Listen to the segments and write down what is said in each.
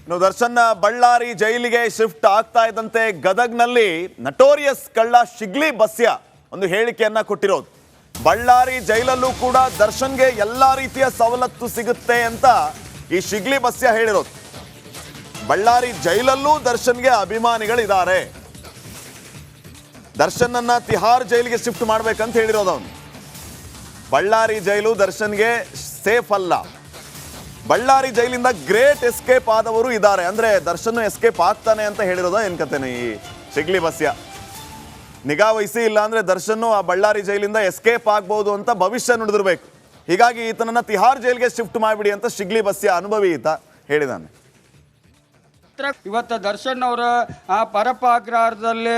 ದರ್ಶನ್ ಬಳ್ಳಾರಿ ಜೈಲಿಗೆ ಶಿಫ್ಟ್ ಆಗ್ತಾ ಇದ್ದಂತೆ ಗದಗ್ನಲ್ಲಿ ನಟೋರಿಯಸ್ ಕಳ್ಳ ಶಿಗ್ಲಿ ಬಸ್ಯ ಒಂದು ಹೇಳಿಕೆಯನ್ನ ಕೊಟ್ಟಿರೋದು. ಬಳ್ಳಾರಿ ಜೈಲಲ್ಲೂ ಕೂಡ ದರ್ಶನ್ಗೆ ಎಲ್ಲಾ ರೀತಿಯ ಸವಲತ್ತು ಸಿಗುತ್ತೆ ಅಂತ ಈ ಶಿಗ್ಲಿ ಬಸ್ಯ ಹೇಳಿರೋದು. ಬಳ್ಳಾರಿ ಜೈಲಲ್ಲೂ ದರ್ಶನ್ಗೆ ಅಭಿಮಾನಿಗಳಿದ್ದಾರೆ. ದರ್ಶನ್ ತಿಹಾರ್ ಜೈಲಿಗೆ ಶಿಫ್ಟ್ ಮಾಡ್ಬೇಕಂತ ಹೇಳಿರೋದು ಅವನು. ಬಳ್ಳಾರಿ ಜೈಲು ದರ್ಶನ್ಗೆ ಸೇಫ್ ಅಲ್ಲ. ಬಳ್ಳಾರಿ ಜೈಲಿಂದ ಗ್ರೇಟ್ ಎಸ್ಕೇಪ್ ಆದವರು ಇದ್ದಾರೆ. ಅಂದ್ರೆ ದರ್ಶನ್ ಎಸ್ಕೇಪ್ ಆಗ್ತಾನೆ ಅಂತ ಹೇಳಿರೋದ ಏನ್ಕತ್ತೇನೆ ಈ ಶಿಗ್ಲಿ ಬಸ್ಯ. ನಿಗಾ ವಹಿಸಿ ಇಲ್ಲ ಅಂದ್ರೆ ದರ್ಶನ್ ಆ ಬಳ್ಳಾರಿ ಜೈಲಿಂದ ಎಸ್ಕೇಪ್ ಆಗ್ಬಹುದು ಅಂತ ಭವಿಷ್ಯ ನುಡಿದಿರ್ಬೇಕು. ಹೀಗಾಗಿ ಈತನನ್ನ ತಿಹಾರ್ ಜೈಲಿಗೆ ಶಿಫ್ಟ್ ಮಾಡಿಬಿಡಿ ಅಂತ ಶಿಗ್ಲಿ ಬಸ್ಯ ಅನುಭವಿ ಈತ ಹೇಳಿದಾನೆ. ಇವತ್ತು ದರ್ಶನ್ ಅವರ ಪರಪ ಅಗ್ರಹಾರದಲ್ಲಿ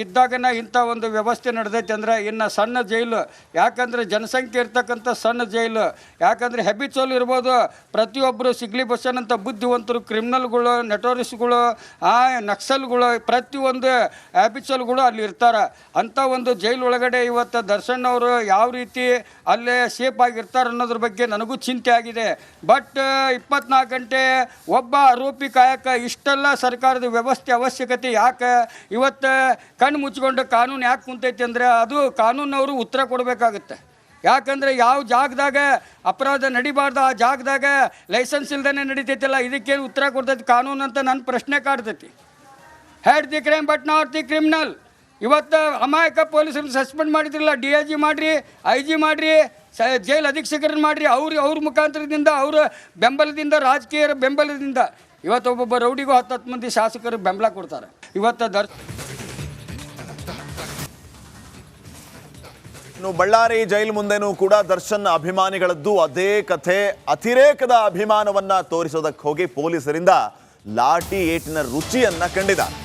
ಇದ್ದಾಗನ ಇಂಥ ಒಂದು ವ್ಯವಸ್ಥೆ ನಡೆದೈತೆ ಅಂದರೆ ಇನ್ನು ಸಣ್ಣ ಜೈಲು, ಯಾಕಂದರೆ ಜನಸಂಖ್ಯೆ ಇರ್ತಕ್ಕಂಥ ಸಣ್ಣ ಜೈಲು, ಯಾಕಂದರೆ ಹೆಬಿಚೋಲ್ ಇರ್ಬೋದು. ಪ್ರತಿಯೊಬ್ಬರು ಸಿಗ್ಲಿ ಬಸ್ಸನಂಥ ಬುದ್ಧಿವಂತರು, ಕ್ರಿಮಿನಲ್ಗಳು, ನೆಟೋರಿಸ್ಗಳು, ನಕ್ಸಲ್ಗಳು, ಪ್ರತಿಯೊಂದು ಹ್ಯಾಬಿಚೋಲ್ಗಳು ಅಲ್ಲಿ ಇರ್ತಾರೆ. ಅಂಥ ಒಂದು ಜೈಲು ಒಳಗಡೆ ಇವತ್ತು ದರ್ಶನ್ ಅವರು ಯಾವ ರೀತಿ ಅಲ್ಲೇ ಸೇಫ್ ಆಗಿರ್ತಾರೆ ಅನ್ನೋದ್ರ ಬಗ್ಗೆ ನನಗೂ ಚಿಂತೆ ಆಗಿದೆ. ಬಟ್ 24 ಗಂಟೆ ಒಬ್ಬ ಆರೋಪಿ ಕಾಯಕ ಇಷ್ಟೆಲ್ಲ ಸರ್ಕಾರದ ವ್ಯವಸ್ಥೆ ಅವಶ್ಯಕತೆ ಯಾಕೆ? ಇವತ್ತು ಕಣ್ಣು ಮುಚ್ಚಿಕೊಂಡು ಕಾನೂನು ಯಾಕೆ ಕುಂತೈತಿ ಅಂದರೆ ಅದು ಕಾನೂನವರು ಉತ್ತರ ಕೊಡಬೇಕಾಗುತ್ತೆ. ಯಾಕಂದರೆ ಯಾವ ಜಾಗದಾಗ ಅಪರಾಧ ನಡಿಬಾರ್ದು ಆ ಜಾಗದಾಗ ಲೈಸೆನ್ಸ್ ಇಲ್ದೇ ನಡೀತೈತಿಲ್ಲ, ಇದಕ್ಕೇನು ಉತ್ತರ ಕೊಡ್ತೈತಿ ಕಾನೂನು ಅಂತ ನನ್ನ ಪ್ರಶ್ನೆ ಕಾಡ್ತೈತಿ. Hate the crime but not the criminal. ಇವತ್ತು ಅಮಾಯಕ ಪೊಲೀಸರನ್ನು ಸಸ್ಪೆಂಡ್ ಮಾಡಿದ್ರಲ್ಲ, DIG ಮಾಡಿರಿ, IG ಮಾಡಿರಿ, ಜೈಲು ಅಧೀಕ್ಷಕರನ್ನು ಮಾಡಿರಿ. ಅವ್ರ ಮುಖಾಂತರದಿಂದ, ಅವರ ಬೆಂಬಲದಿಂದ, ರಾಜಕೀಯ ಬೆಂಬಲದಿಂದ ಇವತ್ತು ಒಬ್ಬೊಬ್ಬ ರೌಡಿಗೂ 10 ಮಂದಿ ಶಾಸಕರು ಬೆಂಬಲ ಕೊಡ್ತಾರೆ. ಇವತ್ತು ಇನ್ನು ಬಳ್ಳಾರಿ ಜೈಲು ಮುಂದೆನೂ ಕೂಡ ದರ್ಶನ್ ಅಭಿಮಾನಿಗಳದ್ದು ಅದೇ ಕಥೆ. ಅತಿರೇಕದ ಅಭಿಮಾನವನ್ನ ತೋರಿಸೋದಕ್ಕೆ ಹೋಗಿ ಪೊಲೀಸರಿಂದ ಲಾಠಿ ಏಟಿನ ರುಚಿಯನ್ನ ಕಂಡಿದ್ದಾರೆ.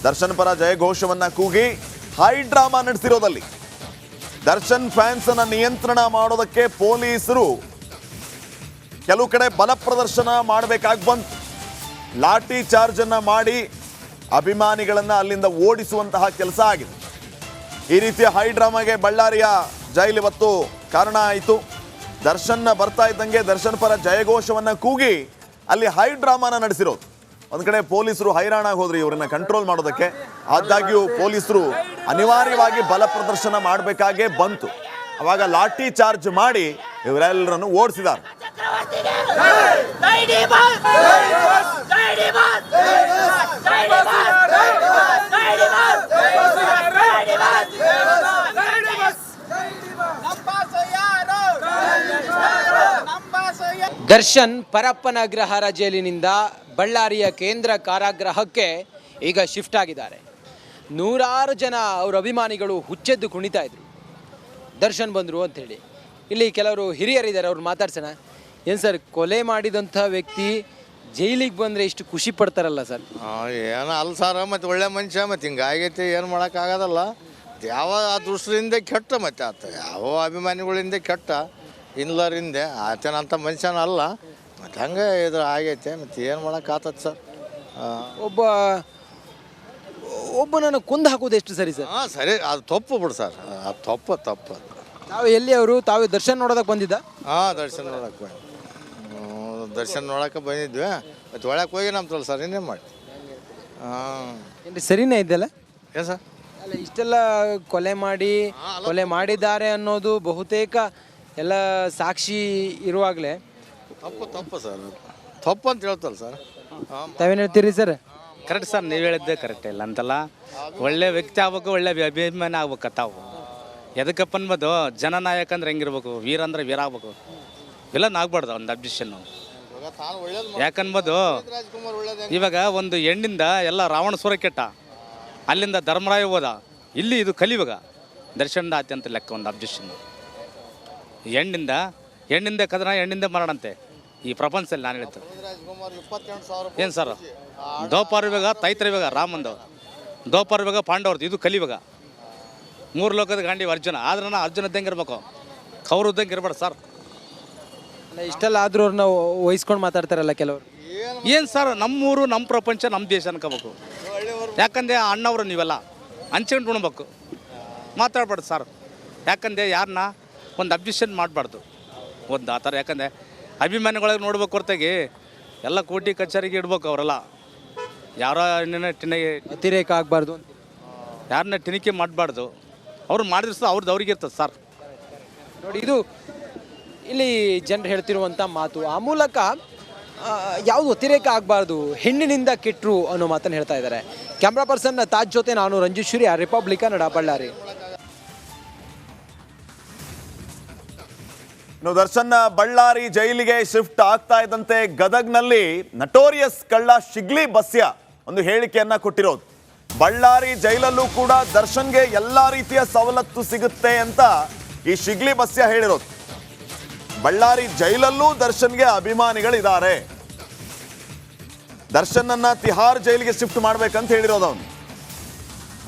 ದರ್ಶನ್ ಪರ ಜಯಘೋಷವನ್ನ ಕೂಗಿ ಹೈ ಡ್ರಾಮಾ ನಡೆಸಿರೋದಲ್ಲಿ ದರ್ಶನ್ ಫ್ಯಾನ್ಸ್ ಅನ್ನ ನಿಯಂತ್ರಣ ಮಾಡೋದಕ್ಕೆ ಪೊಲೀಸರು ಕೆಲವು ಕಡೆ ಬಲ ಪ್ರದರ್ಶನ ಮಾಡಬೇಕಾಗಿ ಬಂತು. ಲಾಠಿ ಚಾರ್ಜ್ ಅನ್ನ ಮಾಡಿ ಅಭಿಮಾನಿಗಳನ್ನ ಅಲ್ಲಿಂದ ಓಡಿಸುವಂತಹ ಕೆಲಸ ಆಗಿದೆ. ಈ ರೀತಿಯ ಹೈ ಡ್ರಾಮಾಗೆ ಬಳ್ಳಾರಿಯ ಜೈಲು ಇವತ್ತು ಕಾರಣ ಆಯಿತು. ದರ್ಶನ್ ಬರ್ತಾ ಇದ್ದಂಗೆ ದರ್ಶನ್ ಪರ ಜಯಘೋಷವನ್ನ ಕೂಗಿ ಅಲ್ಲಿ ಹೈ ಡ್ರಾಮಾನ ನಡೆಸಿರೋದು. ಒಂದ್ ಕಡೆ ಪೊಲೀಸರು ಹೈರಾಣಾಗಿ ಹೋದ್ರು ಇವರನ್ನ ಕಂಟ್ರೋಲ್ ಮಾಡೋದಕ್ಕೆ. ಆದಾಗ್ಯೂ ಪೊಲೀಸರು ಅನಿವಾರ್ಯವಾಗಿ ಬಲ ಪ್ರದರ್ಶನ ಮಾಡಬೇಕಾಗೇ ಬಂತು. ಅವಾಗ ಲಾಠಿ ಚಾರ್ಜ್ ಮಾಡಿ ಇವರೆಲ್ಲರನ್ನು ಓಡಿಸಿದ್ದಾರೆ. ದರ್ಶನ್ ಪರಪ್ಪನ ಅಗ್ರಹಾರ ಜೈಲಿನಿಂದ ಬಳ್ಳಾರಿಯ ಕೇಂದ್ರ ಕಾರಾಗೃಹಕ್ಕೆ ಈಗ ಶಿಫ್ಟ್ ಆಗಿದ್ದಾರೆ. ನೂರಾರು ಜನ ಅವರ ಅಭಿಮಾನಿಗಳು ಹುಚ್ಚೆದ್ದು ಕುಣಿತಾ ಇದ್ರು ದರ್ಶನ್ ಬಂದರು ಅಂಥೇಳಿ. ಇಲ್ಲಿ ಕೆಲವರು ಹಿರಿಯರಿದ್ದಾರೆ, ಅವ್ರು ಮಾತಾಡ್ಸೋಣ. ಏನು ಸರ್, ಕೊಲೆ ಮಾಡಿದಂಥ ವ್ಯಕ್ತಿ ಜೈಲಿಗೆ ಬಂದರೆ ಇಷ್ಟು ಖುಷಿ ಪಡ್ತಾರಲ್ಲ ಸರ್? ಏನೋ ಅಲ್ಲ ಸರ್, ಮತ್ತು ಒಳ್ಳೆ ಮನುಷ್ಯ, ಮತ್ತು ಹಿಂಗಾಗೈತಿ, ಏನು ಮಾಡೋಕ್ಕಾಗೋದಲ್ಲ. ಯಾವ ದೃಷ್ಟಿಯಿಂದ ಕೆಟ್ಟ, ಮತ್ತು ಆತ ಯಾವ ಅಭಿಮಾನಿಗಳಿಂದ ಕೆಟ್ಟ, ಇನ್ಲರಿಂದ ಆತನಂಥ ಮನುಷ್ಯನ ಅಲ್ಲ. ಮತ್ತು ಹಂಗೆ ಇದು ಆಗೈತೆ, ಮತ್ತು ಏನು ಮಾಡೋಕ್ಕಾಗ್ತದೆ ಸರ್? ಒಬ್ಬನನ್ನು ಕೊಂದು ಹಾಕೋದು ಎಷ್ಟು ಸರಿ ಸರ್? ಸರಿ, ಅದು ತಪ್ಪು ಬಿಡು ಸರ್, ಅದು ತಪ್ಪು. ತಾವು ಎಲ್ಲಿ ಅವರು ತಾವು ದರ್ಶನ್ ನೋಡೋದಕ್ಕೆ ಬಂದಿದ್ದ? ದರ್ಶನ್ ನೋಡೋಕೆ ಬಂದಿದ್ವಿ. ಮತ್ತು ಒಳಗೆ ಹೋಗಿ ನಮ್ತಲ್ಲ ಸರ್, ಇನ್ನೇನು ಮಾಡಿ. ಏನು ಸರಿನೇ ಇದ್ದಲ್ಲ? ಏನು ಸರ್? ಅಲ್ಲ, ಇಷ್ಟೆಲ್ಲ ಕೊಲೆ ಮಾಡಿದ್ದಾರೆ ಅನ್ನೋದು ಬಹುತೇಕ ಎಲ್ಲ ಸಾಕ್ಷಿ ಇರುವಾಗಲೇ ತಪ್ಪು ಸರ್, ತಪ್ಪು ಅಂತ ಹೇಳ್ತಲ್ಲ ಸರ್. ತಾವೇನು ಹೇಳ್ತೀರಿ ಸರ್? ಕರೆಕ್ಟ್ ಸರ್, ನೀವು ಹೇಳಿದ್ದೆ ಕರೆಕ್ಟ್. ಇಲ್ಲ ಅಂತಲ್ಲ, ಒಳ್ಳೆ ವ್ಯಕ್ತಿ ಆಗ್ಬೇಕು, ಒಳ್ಳೆ ಅಭಿಮಾನಿ ಆಗ್ಬೇಕು. ತಾವು ಎದಕ್ಕಪ್ಪ ಅನ್ಬೋದು, ಜನನಾಯಕ ಅಂದ್ರೆ ಹೆಂಗಿರ್ಬೇಕು, ವೀರ ಅಂದ್ರೆ ವೀರ ಆಗ್ಬೇಕು. ಇಲ್ಲ ಆಗ್ಬಾರ್ದು ಒಂದು ಅಬ್ಜೆಕ್ಷನ್ನು. ಯಾಕನ್ಬೋದು, ಇವಾಗ ಒಂದು ಹೆಣ್ಣಿಂದ ಎಲ್ಲ ರಾವಣ ಸುರ ಕೆಟ್ಟ, ಅಲ್ಲಿಂದ ಧರ್ಮರಾಯ ಹೋದ, ಇಲ್ಲಿ ಇದು ಕಲಿಯುವಾಗ ದರ್ಶನದ ಅತ್ಯಂತ ಲೆಕ್ಕ ಒಂದು ಅಬ್ಜೆಕ್ಷನ್. ಹೆಣ್ಣಿಂದ ಕದನ, ಹೆಣ್ಣಿಂದ ಮರಣಂತೆ ಈ ಪ್ರಪಂಚದಲ್ಲಿ. ನಾನು ಹೇಳ್ತೇನೆ ಏನು ಸರ್, ದ್ರೌಪದಿವಾಗ ತೈತ್ರವಾಗ ರಾಮಂದು, ದ್ರೌಪದಿವಾಗ ಪಾಂಡವ್ರದ್ದು, ಇದು ಕಲಿಯುವಾಗ. 3 ಲೋಕದ ಗಾಂಡಿ ಅರ್ಜುನ. ಆದ್ರೆ ಅರ್ಜುನ ಇದ್ದಂಗೆ ಇರ್ಬೇಕು, ಕೌರು ಇದ್ದಂಗೆ ಇರ್ಬಾರ್ದು ಸರ್. ಇಷ್ಟೆಲ್ಲ ಆದ್ರೂ ಅವ್ರನ್ನ ವಹಿಸ್ಕೊಂಡು ಮಾತಾಡ್ತಾರಲ್ಲ ಕೆಲವರು. ಏನು ಸರ್, ನಮ್ಮೂರು, ನಮ್ಮ ಪ್ರಪಂಚ, ನಮ್ಮ ದೇಶ ಅನ್ಕೋಬೇಕು. ಯಾಕಂದರೆ ಅಣ್ಣವರು ನೀವೆಲ್ಲ ಹಂಚ್ಕೊಂಡು ಉಣ್ಬೇಕು, ಮಾತಾಡ್ಬಾರ್ದು ಸರ್. ಯಾಕಂದರೆ ಯಾರನ್ನ ಒಂದು ಅಬ್ಜೆಕ್ಷನ್ ಮಾಡಬಾರ್ದು ಒಂದು ಆ ಥರ. ಯಾಕಂದರೆ ಅಭಿಮಾನಿಗಳಿಗೆ ನೋಡ್ಬೇಕು ಹೊರತಾಗಿ ಎಲ್ಲ ಕೋಟಿ ಕಚೇರಿಗೆ ಇಡ್ಬೇಕು ಅವರೆಲ್ಲ. ಯಾರೋ ಅತಿರೇಕ ಆಗಬಾರ್ದು ಅಂತ. ಯಾರನ್ನ ಟಿನಿಕೆ ಮಾಡಬಾರ್ದು. ಅವ್ರು ಮಾಡಿದ್ರೆ ಸಹ ಅವ್ರಿಗೆ ಇರ್ತದೆ ಸರ್. ನೋಡಿ, ಇದು ಇಲ್ಲಿ ಜನರು ಹೇಳ್ತಿರುವಂಥ ಮಾತು. ಆ ಮೂಲಕ ಯಾವುದು ಅತಿರೇಕ ಆಗಬಾರ್ದು, ಹೆಣ್ಣಿನಿಂದ ಕೆಟ್ಟರು ಅನ್ನೋ ಮಾತನ್ನು ಹೇಳ್ತಾ ಇದ್ದಾರೆ. ಕ್ಯಾಮ್ರಾ ಪರ್ಸನ್ ತಾಜ್ ಜೊತೆ ನಾನು ರಂಜಿತ್ ಶೂರಿ, ರಿಪಬ್ಲಿಕ್ ಕನ್ನಡ, ಬಳ್ಳಾರಿ. ದರ್ಶನ್ ಬಳ್ಳಾರಿ ಜೈಲಿಗೆ ಶಿಫ್ಟ್ ಆಗ್ತಾ ಇದ್ದಂತೆ ಗದಗ್ನಲ್ಲಿ ನಟೋರಿಯಸ್ ಕಳ್ಳ ಶಿಗ್ಲಿ ಬಸ್ಯ ಒಂದು ಹೇಳಿಕೆಯನ್ನ ಕೊಟ್ಟಿರೋದು. ಬಳ್ಳಾರಿ ಜೈಲಲ್ಲೂ ಕೂಡ ದರ್ಶನ್ಗೆ ಎಲ್ಲಾ ರೀತಿಯ ಸವಲತ್ತು ಸಿಗುತ್ತೆ ಅಂತ ಈ ಶಿಗ್ಲಿ ಬಸ್ಯ ಹೇಳಿರೋದು. ಬಳ್ಳಾರಿ ಜೈಲಲ್ಲೂ ದರ್ಶನ್ಗೆ ಅಭಿಮಾನಿಗಳಿದ್ದಾರೆ. ದರ್ಶನ್ ಅನ್ನ ತಿಹಾರ್ ಜೈಲಿಗೆ ಶಿಫ್ಟ್ ಮಾಡ್ಬೇಕಂತ ಹೇಳಿರೋದು ಅವನು.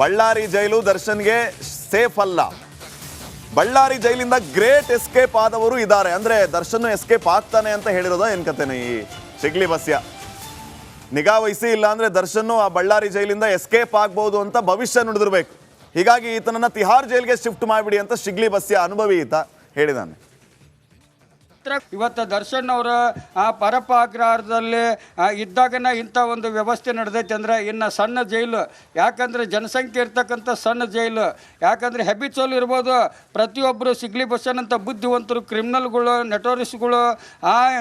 ಬಳ್ಳಾರಿ ಜೈಲು ದರ್ಶನ್ಗೆ ಸೇಫ್ ಅಲ್ಲ. ಬಳ್ಳಾರಿ ಜೈಲಿಂದ ಗ್ರೇಟ್ ಎಸ್ಕೇಪ್ ಆದವರು ಇದ್ದಾರೆ. ಅಂದ್ರೆ ದರ್ಶನ್ ಎಸ್ಕೇಪ್ ಆಗ್ತಾನೆ ಅಂತ ಹೇಳಿರೋದ ಏನ್ ಕತೆನೆ ಈ ಶಿಗ್ಲಿ ಬಸ್ಯ. ನಿಗಾ ವಹಿಸಿ, ಇಲ್ಲ ಅಂದ್ರೆ ದರ್ಶನ್ ಆ ಬಳ್ಳಾರಿ ಜೈಲಿಂದ ಎಸ್ಕೇಪ್ ಆಗ್ಬಹುದು ಅಂತ ಭವಿಷ್ಯ ನುಡಿದಿರ್ಬೇಕು. ಹೀಗಾಗಿ ಈತನನ್ನ ತಿಹಾರ್ ಜೈಲ್ಗೆ ಶಿಫ್ಟ್ ಮಾಡಿಬಿಡಿ ಅಂತ ಶಿಗ್ಲಿ ಬಸ್ಯ ಅನುಭವಿ ಈತ ಹೇಳಿದಾನೆ. ಇವತ್ತು ದರ್ಶನ್ ಅವರ ಪರಪ ಅಗ್ರಹಾರದಲ್ಲಿ ಇದ್ದಾಗನ ಇಂಥ ಒಂದು ವ್ಯವಸ್ಥೆ ನಡೆದೈತೆ ಅಂದ್ರೆ ಇನ್ನು ಸಣ್ಣ ಜೈಲು, ಯಾಕಂದರೆ ಜನಸಂಖ್ಯೆ ಇರ್ತಕ್ಕಂಥ ಸಣ್ಣ ಜೈಲು, ಯಾಕಂದರೆ ಹೆಬಿಚೋಲ್ ಇರ್ಬೋದು. ಪ್ರತಿಯೊಬ್ಬರು ಸಿಗ್ಲಿ ಬಸ್ಸನಂಥ ಬುದ್ಧಿವಂತರು, ಕ್ರಿಮಿನಲ್ಗಳು, ನೆಟೋರಿಸ್ಗಳು,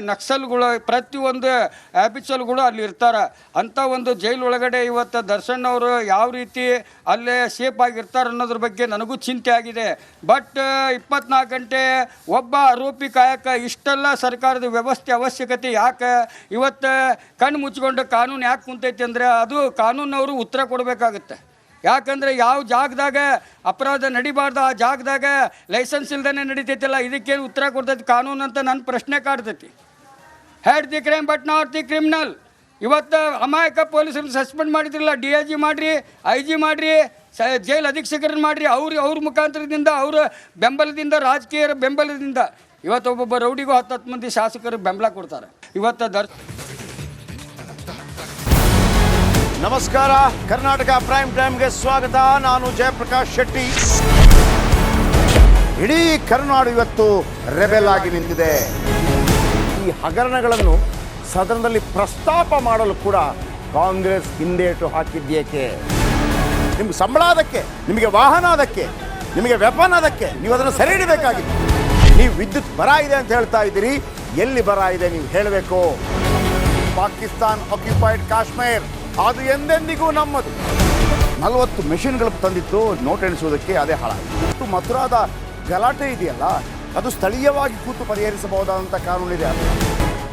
ನಕ್ಸಲ್ಗಳು, ಪ್ರತಿಯೊಂದು ಹ್ಯಾಬಿಚೋಲ್ಗಳು ಅಲ್ಲಿ ಇರ್ತಾರೆ. ಅಂಥ ಒಂದು ಜೈಲು ಒಳಗಡೆ ಇವತ್ತು ದರ್ಶನ್ ಅವರು ಯಾವ ರೀತಿ ಅಲ್ಲೇ ಸೇಫ್ ಆಗಿರ್ತಾರೆ ಅನ್ನೋದ್ರ ಬಗ್ಗೆ ನನಗೂ ಚಿಂತೆ ಆಗಿದೆ. ಬಟ್ 24 ಗಂಟೆ ಒಬ್ಬ ಆರೋಪಿ ಕಾಯಕ ಇಷ್ಟೆಲ್ಲ ಸರ್ಕಾರದ ವ್ಯವಸ್ಥೆ ಅವಶ್ಯಕತೆ ಯಾಕೆ? ಇವತ್ತು ಕಣ್ಣು ಮುಚ್ಕೊಂಡು ಕಾನೂನು ಯಾಕೆ ಕುಂತೈತಿ ಅಂದರೆ ಅದು ಕಾನೂನವರು ಉತ್ತರ ಕೊಡಬೇಕಾಗುತ್ತೆ. ಯಾಕಂದರೆ ಯಾವ ಜಾಗದಾಗ ಅಪರಾಧ ನಡಿಬಾರ್ದು ಆ ಜಾಗದಾಗ ಲೈಸೆನ್ಸ್ ಇಲ್ದೇ ನಡಿತೈತಿಲ್ಲ, ಇದಕ್ಕೇನು ಉತ್ತರ ಕೊಡ್ತೈತಿ ಕಾನೂನು ಅಂತ ನನ್ನ ಪ್ರಶ್ನೆ ಕಾಡ್ತೈತಿ. Hate the crime but not the criminal. ಇವತ್ತು ಅಮಾಯಕ ಪೊಲೀಸರನ್ನು ಸಸ್ಪೆಂಡ್ ಮಾಡಿದ್ರಲ್ಲ, DIG ಮಾಡಿರಿ, IG ಮಾಡಿರಿ, ಜೈಲು ಅಧೀಕ್ಷಕರನ್ನು ಮಾಡಿರಿ. ಅವ್ರ ಮುಖಾಂತರದಿಂದ, ಅವರ ಬೆಂಬಲದಿಂದ, ರಾಜಕೀಯ ಬೆಂಬಲದಿಂದ ಇವತ್ತು ಒಬ್ಬೊಬ್ಬ ರೌಡಿಗೂ 10 ಮಂದಿ ಶಾಸಕರು ಬೆಂಬಲ ಕೊಡ್ತಾರೆ. ಇವತ್ತು ನಮಸ್ಕಾರ, ಕರ್ನಾಟಕ ಪ್ರೈಮ್ ಟೈಮ್ಗೆ ಸ್ವಾಗತ. ನಾನು ಜಯಪ್ರಕಾಶ್ ಶೆಟ್ಟಿ. ಇಡೀ ಕರ್ನಾಡು ಇವತ್ತು ರೆಬೆಲ್ ಆಗಿ ನಿಂತಿದೆ. ಈ ಹಗರಣಗಳನ್ನು ಸದನದಲ್ಲಿ ಪ್ರಸ್ತಾಪ ಮಾಡಲು ಕೂಡ ಕಾಂಗ್ರೆಸ್ ಹಿಂದೇಟು ಹಾಕಿದ್ದೇಕೆ? ನಿಮ್ಗೆ ಸಂಬಳ ಅದಕ್ಕೆ, ನಿಮಗೆ ವಾಹನ ಅದಕ್ಕೆ, ನಿಮಗೆ ವೆಪನ್ ಅದಕ್ಕೆ, ನೀವು ಅದನ್ನು ಸೆರೆ ಹಿಡಬೇಕಾಗಿತ್ತು. ನೀವು ವಿದ್ಯುತ್ ಬರ ಇದೆ ಅಂತ ಹೇಳ್ತಾ ಇದ್ದೀರಿ, ಎಲ್ಲಿ ಬರ ಇದೆ ನೀವು ಹೇಳಬೇಕು. ಪಾಕಿಸ್ತಾನ್ ಆಕ್ಯುಪೈಡ್ ಕಾಶ್ಮೀರ್ ಅದು ಎಂದೆಂದಿಗೂ ನಮ್ಮದು. 40 ಮೆಷಿನ್ಗಳು ತಂದಿತ್ತು ನೋಟ್ ಎಣಿಸುವುದಕ್ಕೆ, ಅದೇ ಹಾಳಾಯಿತು. ಮಥುರಾದ ಗಲಾಟೆ ಇದೆಯಲ್ಲ, ಅದು ಸ್ಥಳೀಯವಾಗಿ ಕೂತು ಪರಿಹರಿಸಬಹುದಾದಂಥ ಕಾನೂನಿದೆ.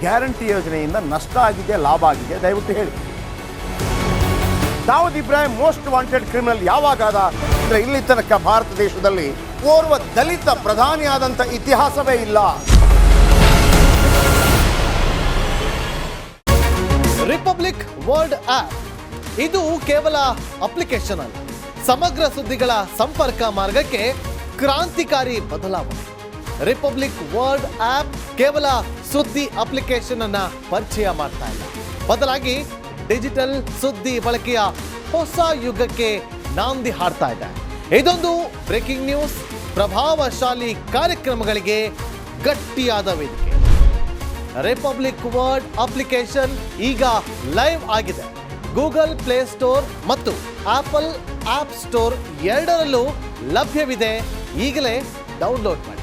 ಗ್ಯಾರಂಟಿ ಯೋಜನೆಯಿಂದ ನಷ್ಟ ಆಗಿದೆ, ಲಾಭ ಆಗಿದೆ, ದಯವಿಟ್ಟು ಹೇಳಿ. Dawood Ibrahim most wanted criminal ಯಾವಾಗಾದ ಅಂದರೆ ಇಲ್ಲಿ ತನಕ ಭಾರತ ದೇಶದಲ್ಲಿ ಓರ್ವ ದಲಿತ ಪ್ರಧಾನಿಯಾದಂಥ ಇತಿಹಾಸವೇ ಇಲ್ಲ. ರಿಪಬ್ಲಿಕ್ ವರ್ಲ್ಡ್ ಆಪ್ ಇದು ಕೇವಲ ಅಪ್ಲಿಕೇಶನ್ ಅಲ್ಲ, ಸಮಗ್ರ ಸುದ್ದಿಗಳ ಸಂಪರ್ಕ ಮಾರ್ಗಕ್ಕೆ ಕ್ರಾಂತಿಕಾರಿ ಬದಲಾವಣೆ. ರಿಪಬ್ಲಿಕ್ ವರ್ಲ್ಡ್ ಆಪ್ ಕೇವಲ ಸುದ್ದಿ ಅಪ್ಲಿಕೇಶನ್ ಅನ್ನ ಪರಿಚಯ ಮಾಡ್ತಾ ಇಲ್ಲ, ಬದಲಾಗಿ ಡಿಜಿಟಲ್ ಸುದ್ದಿ ಬಳಕೆಯ ಹೊಸ ಯುಗಕ್ಕೆ ನಾಂದಿ ಹಾಡ್ತಾ ಇದೆ. ಇದೊಂದು ಬ್ರೇಕಿಂಗ್ ನ್ಯೂಸ್, ಪ್ರಭಾವಶಾಲಿ ಕಾರ್ಯಕ್ರಮಗಳಿಗೆ ಗಟ್ಟಿಯಾದ ವೇದಿಕೆ. ರಿಪಬ್ಲಿಕ್ ವರ್ಲ್ಡ್ ಅಪ್ಲಿಕೇಶನ್ ಈಗ ಲೈವ್ ಆಗಿದೆ. ಗೂಗಲ್ ಪ್ಲೇ ಸ್ಟೋರ್ ಮತ್ತು ಆಪಲ್ ಆಪ್ ಸ್ಟೋರ್ ಎರಡರಲ್ಲೂ ಲಭ್ಯವಿದೆ. ಈಗಲೇ ಡೌನ್ಲೋಡ್ ಮಾಡಿ.